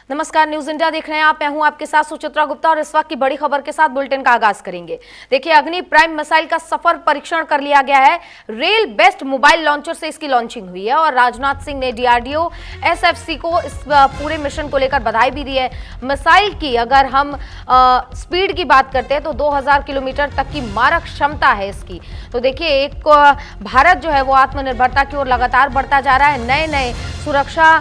नमस्कार, news India देख रहे हैं आप। मैं हूं आपके साथ सुचित्रा गुप्ता और इस वक्त की बड़ी खबर के साथ बुलेटिन का आगाज करेंगे। देखिए, अग्नि प्राइम मिसाइल का सफल परीक्षण कर लिया गया है। रेल बेस्ट मोबाइल लॉन्चर से इसकी लॉन्चिंग हुई है और राजनाथ सिंह ने डीआरडीओ एसएफसी को इस पूरे मिशन को लेकर बधाई भी दी है। मिसाइल की अगर हम स्पीड की बात करते हैं तो 2000 किलोमीटर तक की मारक क्षमता है इसकी। तो देखिए, एक भारत जो है वो आत्मनिर्भरता की ओर लगातार बढ़ता जा रहा है। नए नए सुरक्षा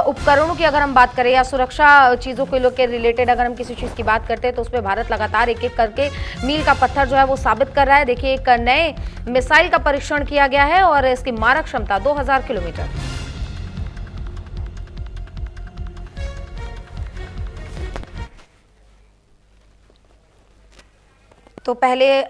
उपकरणों की अगर हम बात करें या सुरक्षा चीज़ों के रिलेटेड अगर हम किसी चीज़ की बात करते हैं तो उस पर भारत लगातार एक एक करके मील का पत्थर जो है वो साबित कर रहा है। देखिए, एक नए मिसाइल का परीक्षण किया गया है और इसकी मारक क्षमता 2000 किलोमीटर। तो पहले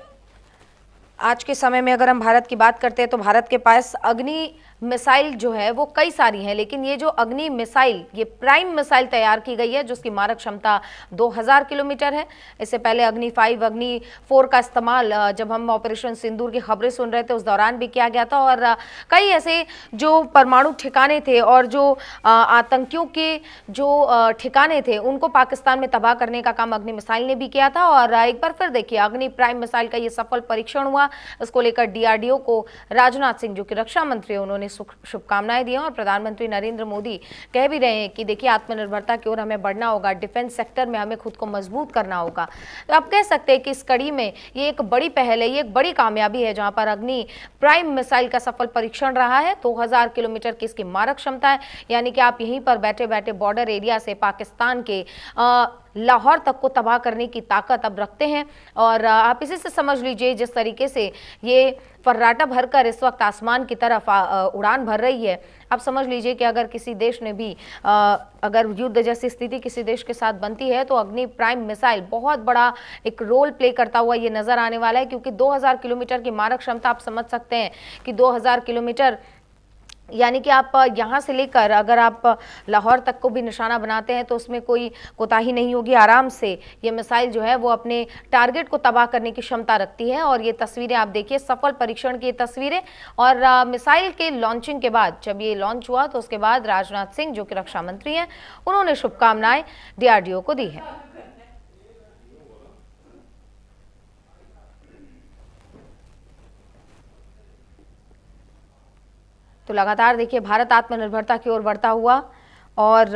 आज के समय में अगर हम भारत की बात करते हैं तो भारत के पास अग्नि मिसाइल जो है वो कई सारी हैं, लेकिन ये जो अग्नि मिसाइल, ये प्राइम मिसाइल तैयार की गई है जिसकी मारक क्षमता 2000 किलोमीटर है। इससे पहले अग्नि 5, अग्नि 4 का इस्तेमाल जब हम ऑपरेशन सिंदूर की खबरें सुन रहे थे उस दौरान भी किया गया था और कई ऐसे जो परमाणु ठिकाने थे और जो आतंकियों के जो ठिकाने थे उनको पाकिस्तान में तबाह करने का काम अग्नि मिसाइल ने भी किया था। और एक बार फिर देखिए, अग्नि प्राइम मिसाइल का ये सफल परीक्षण हुआ। इसको लेकर डीआरडीओ को राजनाथ सिंह जो कि रक्षा मंत्री है उन्होंने शुभकामनाएं दी हैं और प्रधानमंत्री नरेंद्र मोदी कह भी रहे हैं कि देखिए, आत्मनिर्भरता की ओर हमें बढ़ना होगा, डिफेंस सेक्टर में हमें खुद को मजबूत करना होगा। तो आप कह सकते हैं कि इस कड़ी में ये एक बड़ी पहल है, ये एक बड़ी कामयाबी है जहां पर अग्नि प्राइम मिसाइल का सफल परीक्षण रहा है। 2000 किलोमीटर की इसकी मारक क्षमता है, यानी कि आप यहीं पर बैठे बैठे बॉर्डर एरिया से पाकिस्तान के लाहौर तक को तबाह करने की ताकत अब रखते हैं। और आप इसी से समझ लीजिए जिस तरीके से ये फर्राटा भरकर इस वक्त आसमान की तरफ उड़ान भर रही है, आप समझ लीजिए कि अगर किसी देश ने भी अगर युद्ध जैसी स्थिति किसी देश के साथ बनती है तो अग्नि प्राइम मिसाइल बहुत बड़ा एक रोल प्ले करता हुआ ये नजर आने वाला है। क्योंकि 2000 किलोमीटर की मारक क्षमता, आप समझ सकते हैं कि 2000 किलोमीटर यानी कि आप यहाँ से लेकर अगर आप लाहौर तक को भी निशाना बनाते हैं तो उसमें कोई कोताही नहीं होगी। आराम से ये मिसाइल जो है वो अपने टारगेट को तबाह करने की क्षमता रखती है। और ये तस्वीरें आप देखिए, सफल परीक्षण की तस्वीरें। और मिसाइल के लॉन्चिंग के बाद, जब ये लॉन्च हुआ तो उसके बाद राजनाथ सिंह जो कि रक्षा मंत्री हैं उन्होंने शुभकामनाएं डीआरडीओ को दी है। तो लगातार देखिए, भारत आत्मनिर्भरता की ओर बढ़ता हुआ और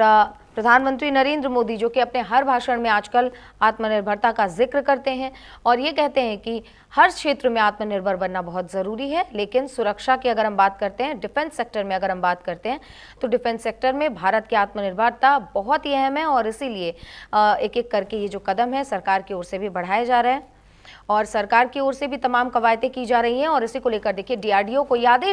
प्रधानमंत्री नरेंद्र मोदी जो कि अपने हर भाषण में आजकल आत्मनिर्भरता का जिक्र करते हैं और ये कहते हैं कि हर क्षेत्र में आत्मनिर्भर बनना बहुत ज़रूरी है। लेकिन सुरक्षा की अगर हम बात करते हैं, डिफेंस सेक्टर में अगर हम बात करते हैं तो डिफेंस सेक्टर में भारत की आत्मनिर्भरता बहुत ही अहम है और इसीलिए एक एक करके ये जो कदम है सरकार की ओर से भी बढ़ाए जा रहे हैं और सरकार की ओर से भी तमाम कवायदें की जा रही हैं। और इसी को लेकर देखिए, डीआरडीओ को ये आदेश